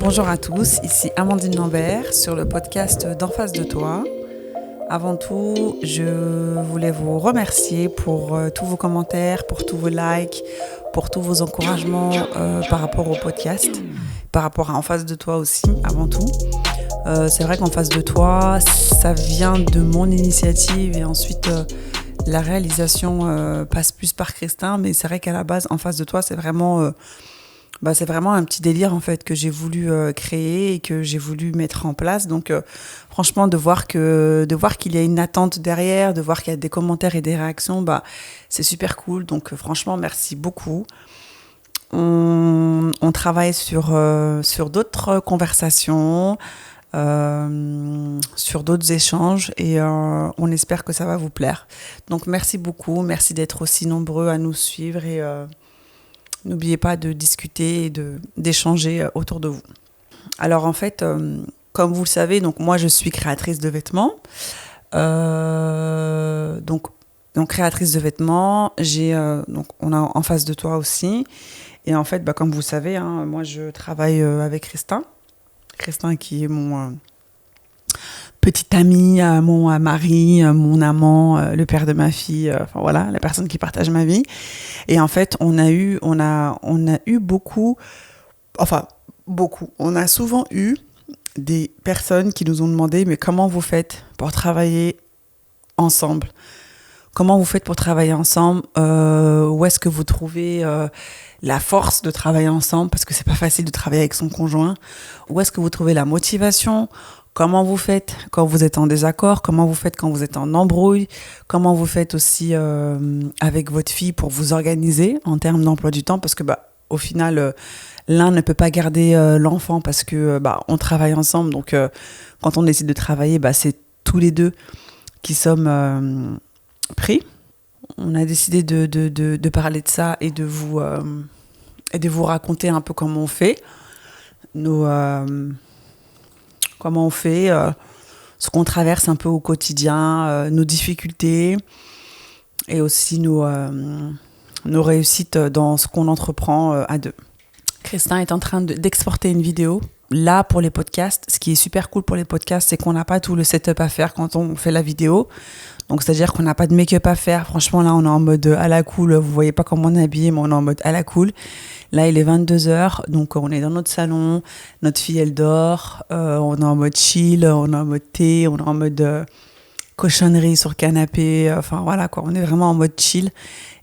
Bonjour à tous, ici Amandine Lambert sur le podcast d'En face de toi. Avant tout, je voulais vous remercier pour tous vos commentaires, pour tous vos likes, pour tous vos encouragements par rapport au podcast, par rapport à En face de toi aussi, avant tout. C'est vrai qu'En face de toi, ça vient de mon initiative et ensuite la réalisation passe plus par Christin, mais c'est vrai qu'à la base, En face de toi, c'est vraiment un petit délire en fait que j'ai voulu créer et que j'ai voulu mettre en place. Donc franchement, de voir qu'il y a une attente derrière, de voir qu'il y a des commentaires et des réactions, c'est super cool. Donc franchement, merci beaucoup. On travaille sur d'autres conversations, sur d'autres échanges et on espère que ça va vous plaire. Donc merci beaucoup, merci d'être aussi nombreux à nous suivre et n'oubliez pas de discuter et d'échanger autour de vous. Alors en fait, comme vous le savez, donc moi je suis créatrice de vêtements. Donc créatrice de vêtements, donc on a En face de toi aussi. Et en fait, comme vous le savez, moi je travaille avec Christin. Christin qui est mon petit ami, mon mari, mon amant, le père de ma fille, enfin voilà, la personne qui partage ma vie. Et en fait, on a souvent eu des personnes qui nous ont demandé, mais comment vous faites pour travailler ensemble ? Comment vous faites pour travailler ensemble ? Où est-ce que vous trouvez la force de travailler ensemble ? Parce que c'est pas facile de travailler avec son conjoint. Où est-ce que vous trouvez la motivation ? Comment vous faites quand vous êtes en désaccord ? Comment vous faites quand vous êtes en embrouille ? Comment vous faites aussi avec votre fille pour vous organiser en termes d'emploi du temps ? Parce que au final, l'un ne peut pas garder l'enfant parce que on travaille ensemble. Donc quand on décide de travailler, c'est tous les deux qui sommes pris. On a décidé de parler de ça et de vous raconter un peu comment on fait. Comment on fait, ce qu'on traverse un peu au quotidien, nos difficultés et aussi nos réussites dans ce qu'on entreprend à deux. Christin est en train d'exporter une vidéo. Là, pour les podcasts, ce qui est super cool pour les podcasts, c'est qu'on n'a pas tout le setup à faire quand on fait la vidéo. Donc, c'est-à-dire qu'on n'a pas de make-up à faire. Franchement, là, on est en mode à la cool. Vous voyez pas comment on est habillé, mais on est en mode à la cool. Là, il est 22h, donc on est dans notre salon. Notre fille, elle dort. On est en mode chill, on est en mode thé, on est en mode cochonnerie sur le canapé. Enfin, voilà, quoi. On est vraiment en mode chill.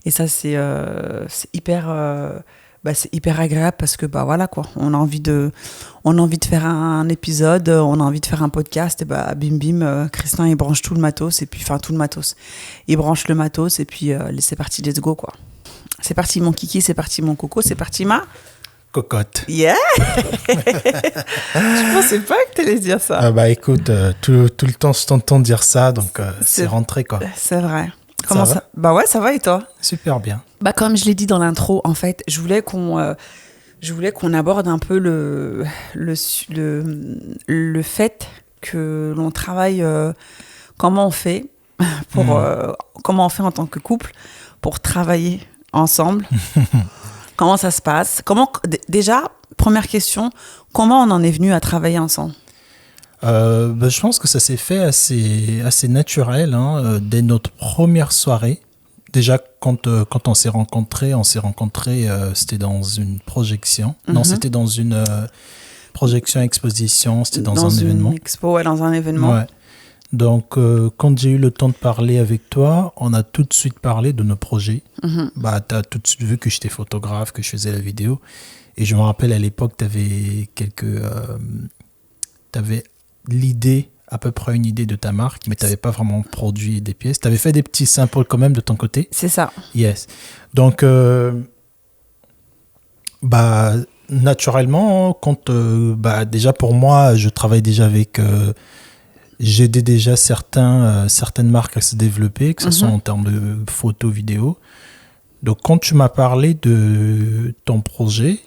Et ça, c'est hyper agréable parce que, voilà, quoi. On a envie de faire un épisode, on a envie de faire un podcast. Et bim, bim, Christin, il branche tout le matos. Et puis, tout le matos. Il branche le matos et puis, c'est parti, let's go, quoi. C'est parti mon kiki, c'est parti mon coco, c'est parti ma cocotte. Yeah. Je pensais pas que t'allais dire ça. Écoute, tout le temps je t'entends dire ça, donc c'est rentré quoi. C'est vrai. Comment ça ouais, ça va et toi ? Super bien. Comme je l'ai dit dans l'intro, en fait, je voulais qu'on aborde un peu le fait que l'on travaille, comment on fait comment on fait en tant que couple pour travailler ensemble. Comment ça se passe ? Déjà, première question, comment on en est venu à travailler ensemble ? Je pense que ça s'est fait assez naturel dès notre première soirée. Déjà, quand on s'est rencontrés, c'était dans une projection. Mm-hmm. Non, c'était dans une projection exposition, c'était dans un événement. Dans une expo, ouais, dans un événement. Ouais. Donc, quand j'ai eu le temps de parler avec toi, on a tout de suite parlé de nos projets. Mm-hmm. Tu as tout de suite vu que j'étais photographe, que je faisais la vidéo. Et je me rappelle, à l'époque, tu avais l'idée, à peu près une idée de ta marque, mais tu n'avais pas vraiment produit des pièces. Tu avais fait des petits samples quand même de ton côté. C'est ça. Yes. Donc, naturellement, déjà pour moi, je travaille déjà avec... j'ai aidé déjà certaines marques à se développer, que ce soit en termes de photos, vidéos. Donc, quand tu m'as parlé de ton projet,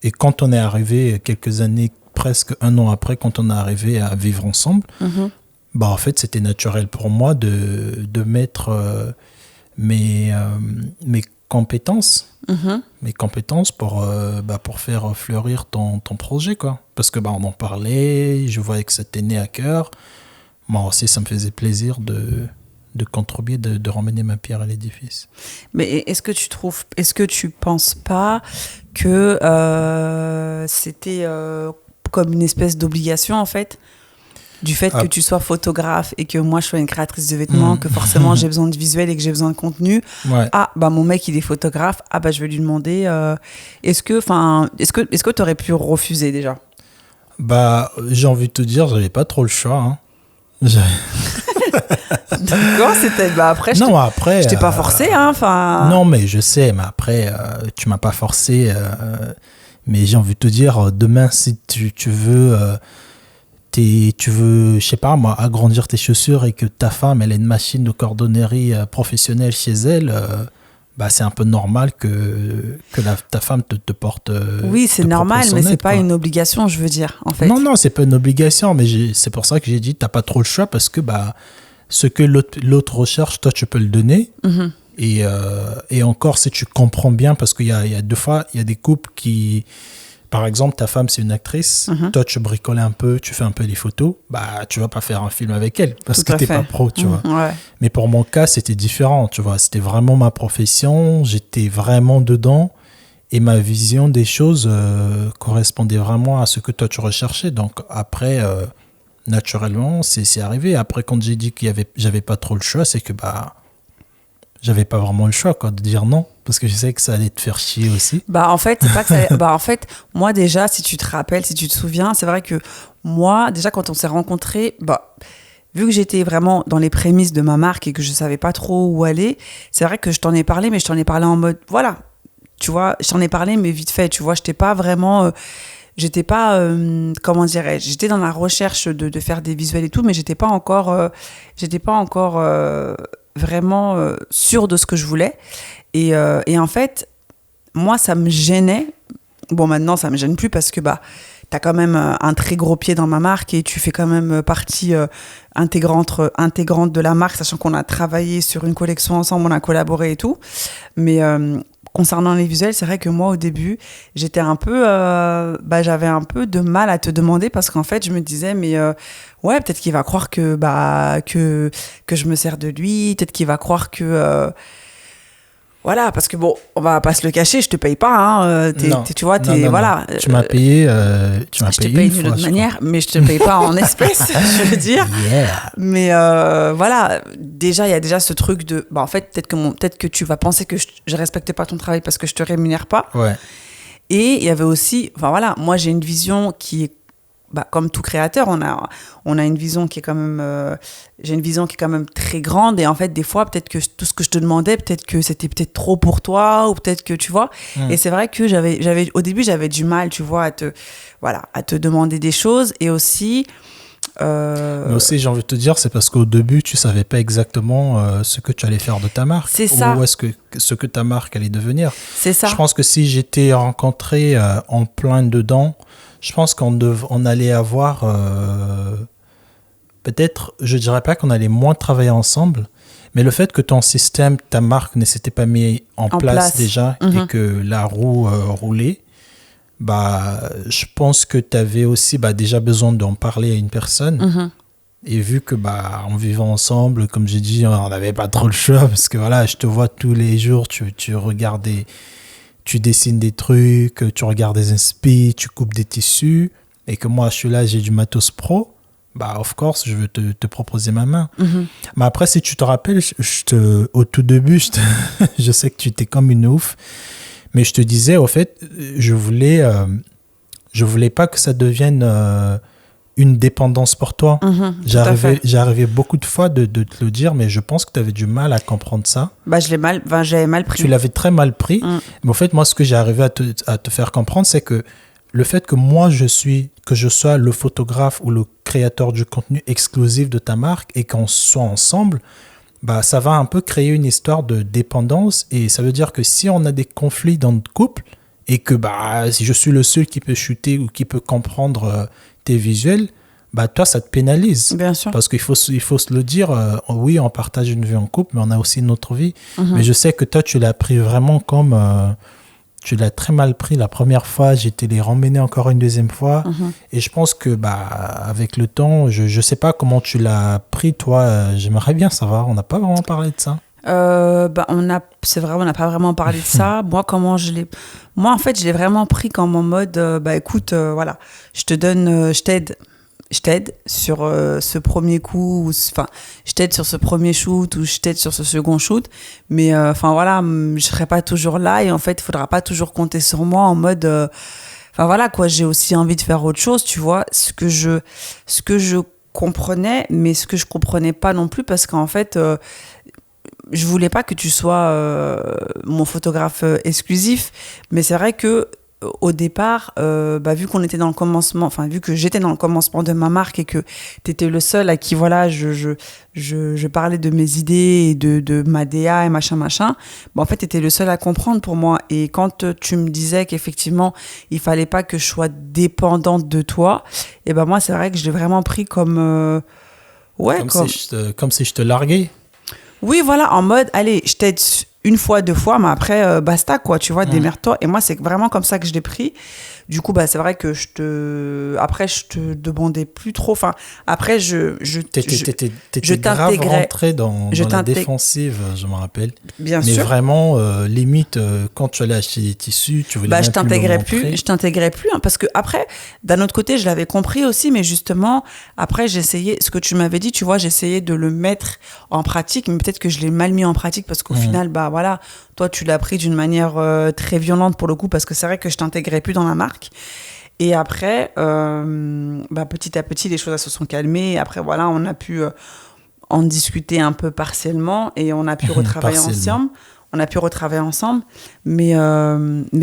et quand on est arrivé quelques années, presque un an après, quand on est arrivé à vivre ensemble, en fait, c'était naturel pour moi de mettre mes compétences mes compétences pour faire fleurir ton projet, quoi. Parce que on en parlait, je voyais que ça tenait à cœur. Moi aussi, ça me faisait plaisir de contribuer, de ramener ma pierre à l'édifice. Mais est-ce que tu penses pas que c'était comme une espèce d'obligation, en fait, du fait que tu sois photographe et que moi je sois une créatrice de vêtements, que forcément j'ai besoin de visuel et que j'ai besoin de contenu. Ouais. Mon mec il est photographe, je vais lui demander est-ce que tu aurais pu refuser déjà? J'ai envie de te dire, j'avais pas trop le choix, hein. D'accord, c'était après je t'ai pas forcé, hein, enfin. Non, mais je sais, mais après tu m'as pas forcé, mais j'ai envie de te dire, demain si tu veux je sais pas moi, agrandir tes chaussures et que ta femme elle a une machine de cordonnerie professionnelle chez elle, c'est un peu normal que ta femme te porte. Oui, c'est normal, mais c'est pas une obligation, je veux dire, en fait. Non, c'est pas une obligation, mais c'est pour ça que j'ai dit t'as pas trop le choix, parce que ce que l'autre recherche, toi tu peux le donner. Et encore, si tu comprends bien, parce qu'il y a deux fois, il y a des couples qui, par exemple, ta femme c'est une actrice, toi tu bricoles un peu, tu fais un peu des photos, tu vas pas faire un film avec elle parce que t'es pas pro, tu vois. Ouais. Mais pour mon cas, c'était différent, tu vois. C'était vraiment ma profession, j'étais vraiment dedans et ma vision des choses correspondait vraiment à ce que toi tu recherchais. Donc après, naturellement, c'est arrivé. Après, quand j'ai dit j'avais pas trop le choix, c'est que j'avais pas vraiment le choix, quoi, de dire non, parce que je sais que ça allait te faire chier aussi. En fait, c'est pas que ça... en fait, moi déjà, si tu te rappelles, si tu te souviens, c'est vrai que moi, déjà quand on s'est rencontrés, vu que j'étais vraiment dans les prémices de ma marque et que je savais pas trop où aller, c'est vrai que je t'en ai parlé, mais je t'en ai parlé en mode, voilà, tu vois, je t'en ai parlé, mais vite fait, tu vois, j'étais pas vraiment... j'étais pas, comment dirais-je, j'étais dans la recherche de faire des visuels et tout, mais j'étais pas encore vraiment sûre de ce que je voulais. Et en fait, moi, ça me gênait. Bon, maintenant, ça me gêne plus parce que t'as quand même un très gros pied dans ma marque et tu fais quand même partie intégrante de la marque, sachant qu'on a travaillé sur une collection ensemble, on a collaboré et tout. Mais concernant les visuels, c'est vrai que moi, au début, j'étais un peu... j'avais un peu de mal à te demander parce qu'en fait, je me disais, mais ouais, peut-être qu'il va croire que je me sers de lui, peut-être qu'il va croire que... voilà, parce que bon, on va pas se le cacher, je te paye pas, hein. Tu vois, voilà. Tu m'as payé, je te paye d'une autre manière, mais je te paye pas en espèces, je veux dire. Yeah. Mais voilà, déjà, il y a déjà ce truc de, en fait, peut-être que tu vas penser que je respecte pas ton travail parce que je te rémunère pas. Ouais. Et il y avait aussi, voilà, moi j'ai une vision qui est, comme tout créateur, on a une vision qui est quand même, j'ai une vision qui est quand même très grande, et en fait des fois peut-être que tout ce que je te demandais, peut-être que c'était peut-être trop pour toi, ou peut-être que tu vois. Et c'est vrai que au début j'avais du mal, tu vois, à te demander des choses, et aussi mais aussi, j'ai envie de te dire, c'est parce qu'au début tu savais pas exactement ce que tu allais faire de ta marque, c'est ça, ou ce que ta marque allait devenir. C'est ça. Je pense que si j'étais rencontré en plein dedans, je pense qu'on allait avoir peut-être, je dirais pas qu'on allait moins travailler ensemble, mais le fait que ton système, ta marque ne s'était pas mis en place déjà, et que la roue roulait, je pense que tu avais aussi déjà besoin d'en parler à une personne. Et vu que en vivant ensemble, comme j'ai dit, on n'avait pas trop le choix, parce que voilà, je te vois tous les jours, tu regardes tu dessines des trucs, tu regardes des inspi, tu coupes des tissus, et que moi je suis là, j'ai du matos pro, of course je veux te proposer ma main. Mais après, si tu te rappelles, au tout début, je sais que tu étais comme une ouf, mais je te disais, au fait, je voulais pas que ça devienne une dépendance pour toi. J'arrivais beaucoup de fois de te le dire, mais je pense que tu avais du mal à comprendre ça. J'avais mal pris. Tu l'avais très mal pris. Mais en fait, moi, ce que j'ai arrivé à te faire comprendre, c'est que le fait que je sois le photographe ou le créateur du contenu exclusif de ta marque, et qu'on soit ensemble, ça va un peu créer une histoire de dépendance. Et ça veut dire que si on a des conflits dans notre couple, et que si je suis le seul qui peut shooter ou qui peut comprendre tes visuels, bah toi, ça te pénalise. Bien sûr. Parce qu'il faut se le dire, oui, on partage une vie en couple, mais on a aussi notre vie. Mais je sais que toi, tu l'as pris vraiment comme... tu l'as très mal pris la première fois, j'ai été les ramener encore une deuxième fois. Et je pense que bah, avec le temps, je ne sais pas comment tu l'as pris, toi. J'aimerais bien savoir, on n'a pas vraiment parlé de ça. Bah, c'est vrai, on n'a pas vraiment parlé de ça. Moi, en fait, je l'ai vraiment pris comme en mode, bah, écoute, voilà, je t'aide sur ce premier coup, enfin, je t'aide sur ce premier shoot ou je t'aide sur ce second shoot, mais enfin voilà, je serai pas toujours là et en fait, il faudra pas toujours compter sur moi en mode, enfin voilà quoi, j'ai aussi envie de faire autre chose, tu vois, ce que je comprenais, mais ce que je comprenais pas non plus parce qu'en fait, je voulais pas que tu sois mon photographe exclusif, mais c'est vrai que au départ, bah, vu qu'on était dans le commencement, enfin vu que j'étais dans le commencement de ma marque et que t'étais le seul à qui voilà je parlais de mes idées et de ma DA et machin, bah, en fait t'étais le seul à comprendre pour moi. Et quand tu me disais qu'effectivement il fallait pas que je sois dépendante de toi, et ben moi c'est vrai que je l'ai vraiment pris comme comme si je te larguais. Oui, voilà, en mode, allez, je t'aide une fois, deux fois, mais après, basta, quoi, tu vois, démerde-toi. Et moi, c'est vraiment comme ça que je l'ai pris. Du coup, bah, c'est vrai que après, je te demandais plus trop. Enfin, après, T'étais grave rentré dans la défensive, je me rappelle. Bien sûr. Mais vraiment, limite, quand tu allais acheter des tissus, tu voulais bah, même je t'intégrais plus, hein, parce que après, d'un autre côté, je l'avais compris aussi, mais justement, après, j'essayais, ce que tu m'avais dit, tu vois, j'essayais de le mettre en pratique, mais peut-être que je l'ai mal mis en pratique, parce qu'au final, bah, voilà, toi, tu l'as pris d'une manière très violente pour le coup, parce que c'est vrai que je t'intégrais plus dans la marque. Et après, bah, petit à petit, les choses se sont calmées. Et après, voilà, on a pu en discuter un peu partiellement et on a pu retravailler ensemble. Mais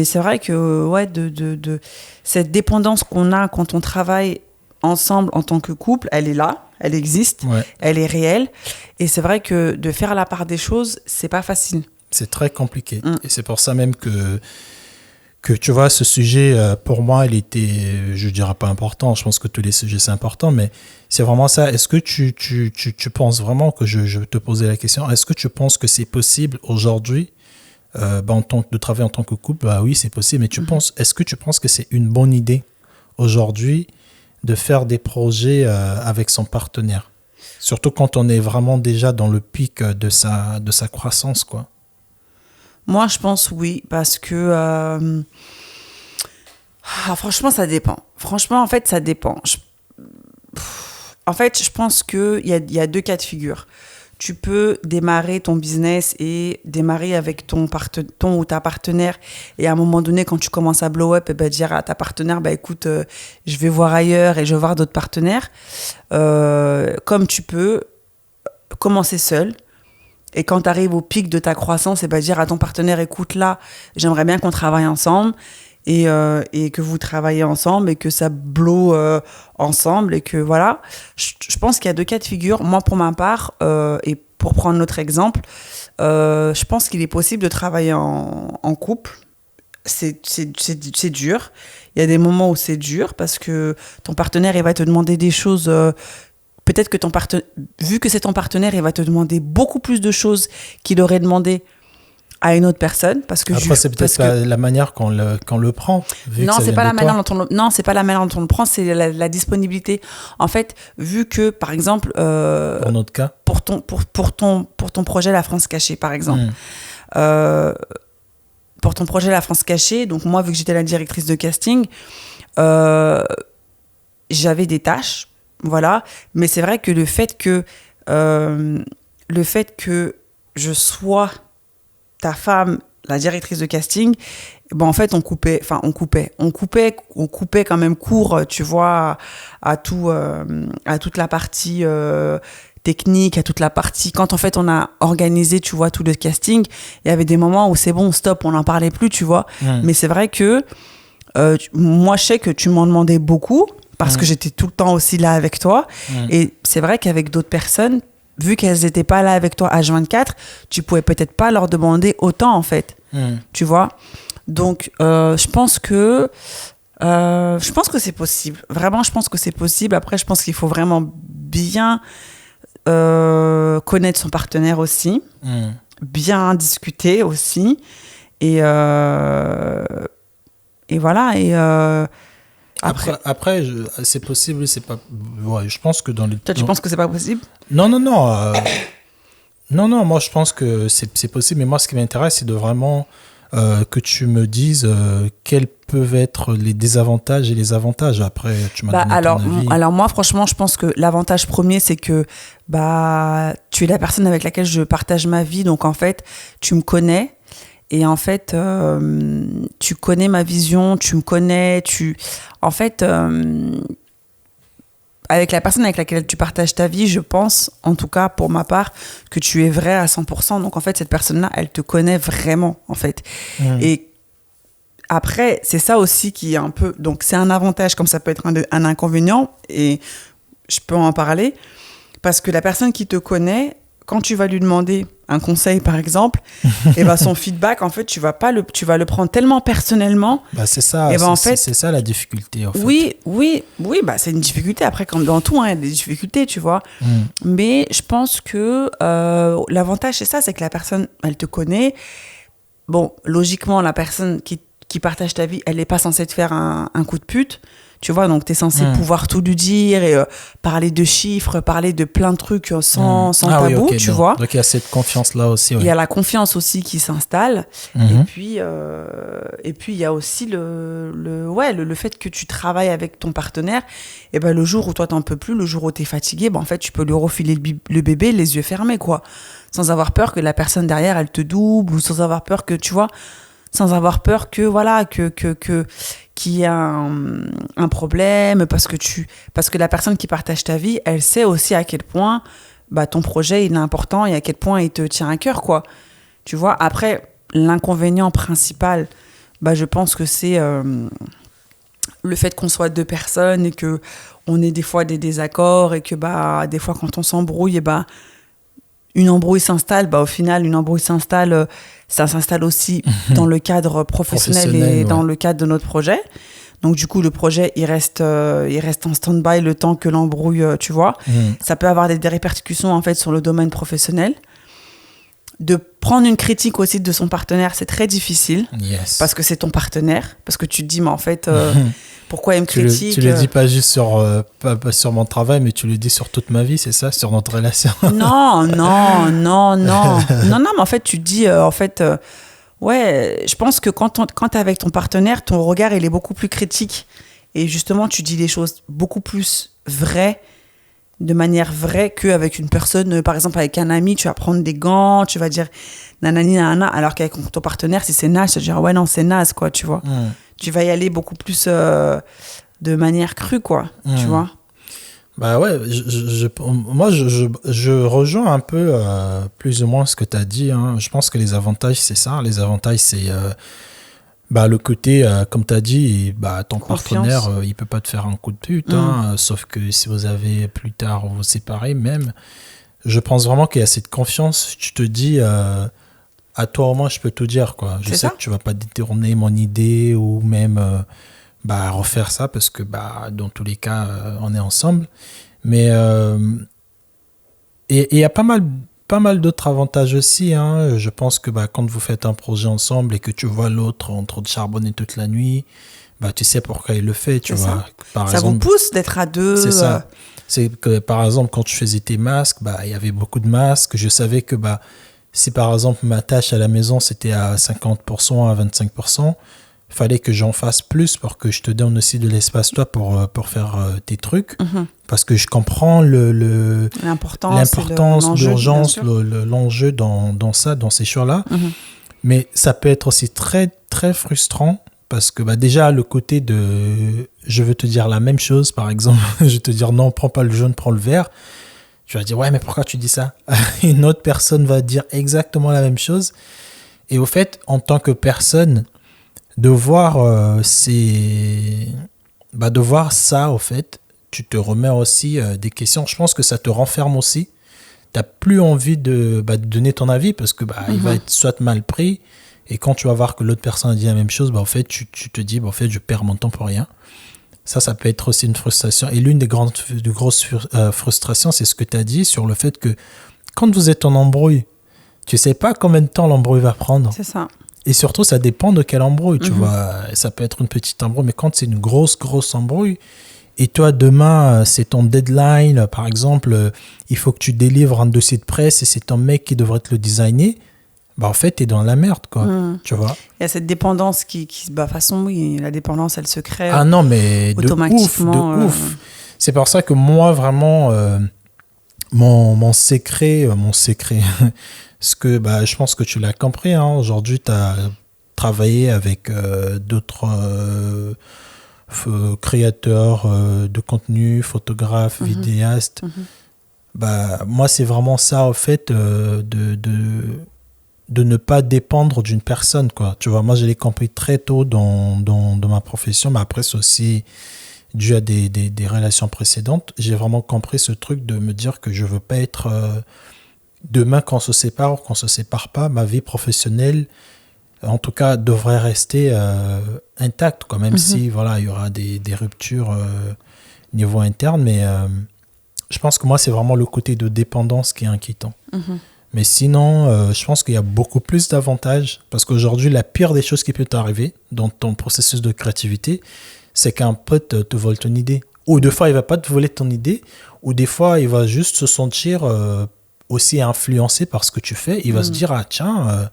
c'est vrai que ouais, de cette dépendance qu'on a quand on travaille ensemble en tant que couple, elle est là, elle existe, elle est réelle. Et c'est vrai que de faire la part des choses, c'est pas facile. C'est très compliqué. Et c'est pour ça même que tu vois, ce sujet, pour moi, il était, je dirais pas important, je pense que tous les sujets, c'est important, mais c'est vraiment ça. Est-ce que tu penses vraiment, que je te posais la question, est-ce que tu penses que c'est possible aujourd'hui, de travailler en tant que couple? Bah oui, c'est possible, mais est-ce que tu penses que c'est une bonne idée aujourd'hui de faire des projets avec son partenaire? Surtout quand on est vraiment déjà dans le pic de sa croissance, quoi. Moi, je pense oui, parce que franchement, ça dépend. Franchement, en fait, ça dépend. En fait, je pense qu'il y a deux cas de figure. Tu peux démarrer ton business et démarrer avec ton ou ta partenaire. Et à un moment donné, quand tu commences à blow up, et ben, dire à ta partenaire, bah, écoute, je vais voir ailleurs et je vais voir d'autres partenaires. Comme tu peux commencer seul. Et quand tu arrives au pic de ta croissance, et ben dire à ton partenaire, écoute, là, j'aimerais bien qu'on travaille ensemble et que vous travaillez ensemble et que ça blow ensemble et que voilà. Je pense qu'il y a deux cas de figure. Moi, pour ma part, et pour prendre notre exemple, je pense qu'il est possible de travailler en couple. C'est dur. Il y a des moments où c'est dur parce que ton partenaire, il va te demander des choses... Peut-être que vu que c'est ton partenaire, il va te demander beaucoup plus de choses qu'il aurait demandé à une autre personne. Parce que après, c'est peut-être la manière qu'on le prend. Non, c'est pas la manière dont on le prend, c'est la disponibilité. En fait, vu que, par exemple... Dans notre cas. Pour ton projet La France Cachée, par exemple. Pour ton projet La France Cachée, donc moi, vu que j'étais la directrice de casting, j'avais des tâches. Voilà, mais c'est vrai que le fait que je sois ta femme, la directrice de casting, ben en fait on coupait quand même court, tu vois, à toute la partie technique, à toute la partie quand en fait on a organisé, tu vois, tout le casting, il y avait des moments où c'est bon, stop, on n'en parlait plus, tu vois. Mais c'est vrai que moi je sais que tu m'en demandais beaucoup. Parce que j'étais tout le temps aussi là avec toi. Et c'est vrai qu'avec d'autres personnes, vu qu'elles n'étaient pas là avec toi H24, tu pouvais peut-être pas leur demander autant, en fait. Tu vois ? Donc, je pense que Je pense que c'est possible. Vraiment, je pense que c'est possible. Après, je pense qu'il faut vraiment bien connaître son partenaire aussi, bien discuter aussi. Et voilà. Et après c'est possible, c'est pas. Ouais, je pense que dans les. Toi, tu penses que c'est pas possible? Non, non, non. Non, moi je pense que c'est possible. Mais moi, ce qui m'intéresse, c'est de vraiment que tu me dises quels peuvent être les désavantages et les avantages. Après, tu m'as donné ton avis. Alors moi, franchement, je pense que l'avantage premier, c'est que tu es la personne avec laquelle je partage ma vie. Donc, en fait, tu me connais. Et en fait, tu connais ma vision, tu me connais. En fait, avec la personne avec laquelle tu partages ta vie, je pense, en tout cas pour ma part, que tu es vrai à 100%. Donc, en fait, cette personne-là, elle te connaît vraiment, en fait. Et après, c'est ça aussi qui est un peu... Donc, c'est un avantage comme ça peut être un inconvénient. Et je peux en parler. Parce que la personne qui te connaît, quand tu vas lui demander un conseil, par exemple, et son feedback, en fait, tu vas le prendre tellement personnellement. C'est ça, en fait, c'est ça la difficulté, en fait. Oui, c'est une difficulté. Après, comme dans tout, il y a des difficultés, tu vois. Mais je pense que l'avantage, c'est ça, c'est que la personne, elle te connaît. Bon, logiquement, la personne qui partage ta vie, elle n'est pas censée te faire un coup de pute. Tu vois, donc tu es censé pouvoir tout lui dire et parler de chiffres, parler de plein de trucs sans tabou, oui, okay, tu vois. Donc il y a cette confiance-là aussi. Il y a la confiance aussi qui s'installe. Et puis il y a aussi le fait que tu travailles avec ton partenaire. Et le jour où toi, t'en peux plus, le jour où tu es fatigué, en fait, tu peux lui refiler le bébé les yeux fermés, quoi. Sans avoir peur que la personne derrière, elle te double ou sans avoir peur que, tu vois, sans avoir peur que, voilà, qu'il y a un problème, parce que la personne qui partage ta vie, elle sait aussi à quel point ton projet il est important et à quel point il te tient à cœur, quoi. Tu vois, après, l'inconvénient principal, je pense que c'est le fait qu'on soit deux personnes et qu'on ait des fois des désaccords et que des fois quand on s'embrouille, une embrouille s'installe, au final, une embrouille s'installe, ça s'installe aussi dans le cadre professionnel et dans le cadre de notre projet. Donc, du coup, le projet, il reste en stand-by le temps que l'embrouille, tu vois. Ça peut avoir des répercussions, en fait, sur le domaine professionnel. De prendre une critique aussi de son partenaire, c'est très difficile. Parce que c'est ton partenaire. Parce que tu te dis, mais en fait, pourquoi il me critique? Tu le dis pas juste pas sur mon travail, mais tu le dis sur toute ma vie, c'est ça? Sur notre relation? Non. Non, mais en fait, tu te dis, ouais, je pense que quand t'es avec ton partenaire, ton regard, il est beaucoup plus critique. Et justement, tu dis les choses beaucoup plus vraies, de manière vraie qu'avec une personne, par exemple avec un ami, tu vas prendre des gants, tu vas dire nanani nanana, alors qu'avec ton partenaire, si c'est naze, tu vas dire ouais non, c'est naze, quoi, tu vois. Tu vas y aller beaucoup plus de manière crue, quoi, tu vois. Ouais, moi je rejoins un peu plus ou moins ce que tu as dit, hein. Je pense que les avantages, c'est ça. Les avantages, c'est le côté, comme tu as dit, ton partenaire, il peut pas te faire un coup de pute, hein, sauf que si vous avez plus tard vous séparez même. Je pense vraiment qu'il y a cette confiance. Tu te dis, à toi au moins, je peux tout dire, quoi. Je sais que tu vas pas détourner mon idée ou même refaire ça parce que dans tous les cas, on est ensemble. Mais et il y a pas mal d'autres avantages aussi, hein. Je pense que quand vous faites un projet ensemble et que tu vois l'autre en train de charbonner toute la nuit, tu sais pourquoi il le fait, tu vois. Par exemple, vous pousse d'être à deux. C'est ça. C'est que par exemple, quand tu faisais tes masques, il y avait beaucoup de masques. Je savais que si par exemple ma tâche à la maison c'était à 50%, à 25%, il fallait que j'en fasse plus pour que je te donne aussi de l'espace toi pour faire tes trucs. Parce que je comprends l'importance, l'urgence, l'enjeu dans ces choix-là. Mais ça peut être aussi très, très frustrant parce que déjà, le côté de je veux te dire la même chose, par exemple, je vais te dire non, prends pas le jaune, prends le vert. Tu vas dire ouais, mais pourquoi tu dis ça? Une autre personne va dire exactement la même chose. Et au fait, en tant que personne, de voir de voir ça, au fait, tu te remets aussi des questions. Je pense que ça te renferme aussi. T'as plus envie de donner ton avis parce que il va être soit mal pris Et quand tu vas voir que l'autre personne a dit la même chose, bah, en fait, tu te dis, bah, en fait, je perds mon temps pour rien. Ça peut être aussi une frustration. Et l'une des grosses frustrations, c'est ce que tu as dit sur le fait que quand vous êtes en embrouille, tu sais pas combien de temps l'embrouille va prendre. C'est ça. Et surtout, ça dépend de quelle embrouille, tu vois. Ça peut être une petite embrouille, mais quand c'est une grosse embrouille, et toi, demain, c'est ton deadline, par exemple, il faut que tu délivres un dossier de presse et c'est ton mec qui devrait te le designer, bah en fait, t'es dans la merde, quoi. Tu vois. Il y a cette dépendance de toute façon, oui, la dépendance, elle se crée non, mais automatiquement. De ouf. C'est pour ça que moi, vraiment, mon secret, ce que, bah, je pense que tu l'as compris, hein. Aujourd'hui, tu as travaillé avec d'autres créateurs de contenu, photographes, vidéastes. Bah, moi, c'est vraiment ça, en fait, de ne pas dépendre d'une personne, quoi. Tu vois, moi, je l'ai compris très tôt dans ma profession, mais après, c'est aussi dû à des relations précédentes. J'ai vraiment compris ce truc de me dire que je veux pas être... demain, qu'on se sépare ou qu'on se sépare pas, ma vie professionnelle, en tout cas, devrait rester intacte, quoi, même si, voilà, il y aura des ruptures niveau interne, mais je pense que moi, c'est vraiment le côté de dépendance qui est inquiétant. Mais sinon, je pense qu'il y a beaucoup plus d'avantages parce qu'aujourd'hui, la pire des choses qui peut t'arriver dans ton processus de créativité, c'est qu'un pote te vole ton idée. Ou des fois, il ne va pas te voler ton idée, ou des fois, il va juste se sentir aussi influencé par ce que tu fais. Il va se dire, ah tiens,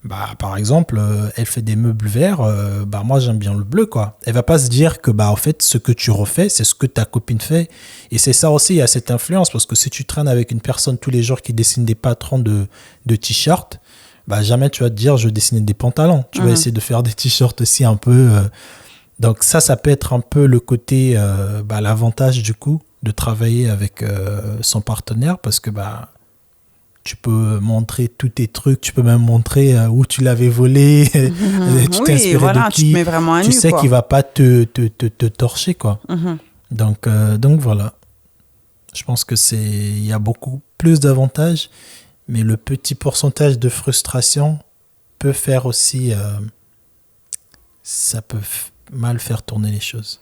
bah, par exemple, elle fait des meubles verts, bah, moi j'aime bien le bleu, quoi. Elle va pas se dire que bah, en fait, ce que tu refais, c'est ce que ta copine fait. Et c'est ça aussi, il y a cette influence, parce que si tu traînes avec une personne tous les jours qui dessine des patrons de t-shirts, bah, jamais tu vas te dire, je vais dessiner des pantalons. Tu vas essayer de faire des t-shirts aussi un peu. Donc ça peut être un peu le côté, bah, l'avantage du coup de travailler avec son partenaire, parce que bah, tu peux montrer tous tes trucs, tu peux même montrer où tu l'avais volé, tu t'es inspiré de qui, tu te mets vraiment à tu nu, sais quoi. qu'il va pas te torcher, quoi. Donc voilà, je pense que il y a beaucoup plus d'avantages, mais le petit pourcentage de frustration peut faire aussi, ça peut mal faire tourner les choses.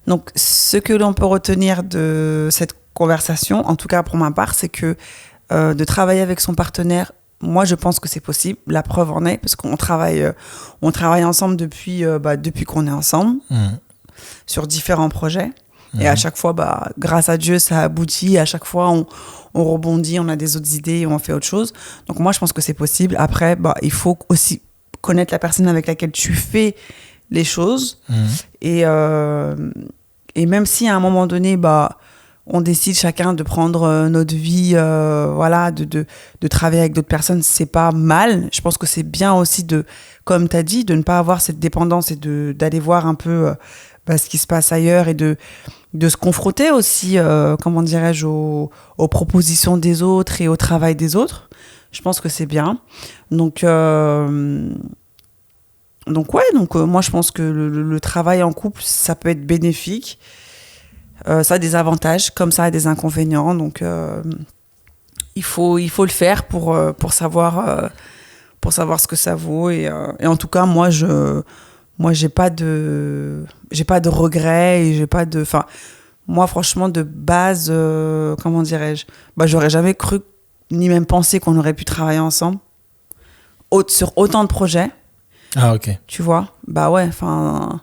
Donc, ce que l'on peut retenir de cette conversation, en tout cas pour ma part, c'est que de travailler avec son partenaire, moi je pense que c'est possible. La preuve en est, parce qu'on travaille ensemble depuis qu'on est ensemble, sur différents projets. Et à chaque fois, bah, grâce à Dieu, ça aboutit. À chaque fois, on rebondit, on a des autres idées, on fait autre chose. Donc moi, je pense que c'est possible. Après, bah, il faut aussi connaître la personne avec laquelle tu fais les choses. Et même si à un moment donné, bah, on décide chacun de prendre notre vie, voilà, de travailler avec d'autres personnes, c'est pas mal. Je pense que c'est bien aussi comme tu as dit, de ne pas avoir cette dépendance et d'aller voir un peu ce qui se passe ailleurs et de se confronter aussi, comment dirais-je, aux propositions des autres et au travail des autres. Je pense que c'est bien. Donc moi, je pense que le travail en couple, ça peut être bénéfique. Ça a des avantages, comme ça a des inconvénients. Donc, il faut le faire pour savoir ce que ça vaut. Et en tout cas, moi, j'ai pas de regrets et j'ai pas de. Enfin, moi, franchement, de base, comment dirais-je, bah, j'aurais jamais cru ni même pensé qu'on aurait pu travailler ensemble sur autant de projets. Ah, ok. Tu vois, bah ouais, enfin.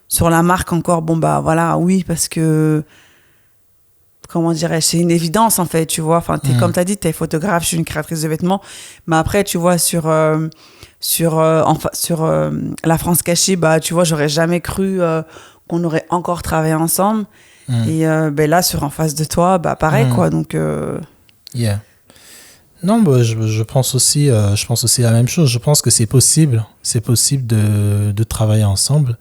Sur la marque encore, bon bah voilà, oui, parce que, comment dirais-je, c'est une évidence en fait, tu vois. Enfin, comme tu as dit, tu es photographe, je suis une créatrice de vêtements. Mais après, tu vois, sur La France cachée, bah tu vois, j'aurais jamais cru qu'on aurait encore travaillé ensemble. Et ben là, En face de toi, bah pareil, quoi. Donc, Yeah. Non, bah, je pense aussi la même chose. Je pense que c'est possible de travailler ensemble.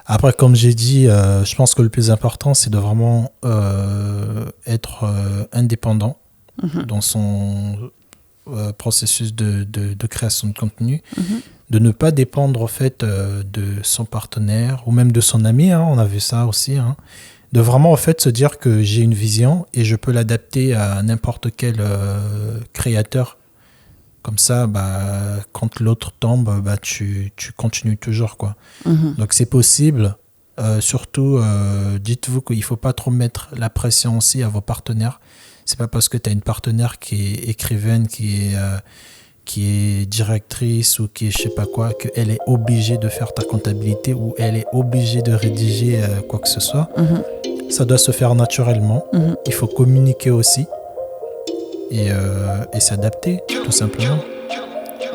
Après, comme j'ai dit, je pense que le plus important, c'est de vraiment être indépendant dans son processus de création de contenu, de ne pas dépendre en fait de son partenaire ou même de son ami, hein, on a vu ça aussi, hein, de vraiment en fait se dire que j'ai une vision et je peux l'adapter à n'importe quel créateur Comme ça, quand l'autre tombe, tu continues toujours, quoi. Donc c'est possible. Surtout, dites-vous qu'il ne faut pas trop mettre la pression aussi à vos partenaires. C'est pas parce que tu as une partenaire qui est écrivaine, qui est directrice ou qui est je sais pas quoi, qu'elle est obligée de faire ta comptabilité ou elle est obligée de rédiger quoi que ce soit. Ça doit se faire naturellement. Il faut communiquer aussi et s'adapter, tout simplement.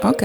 Ok.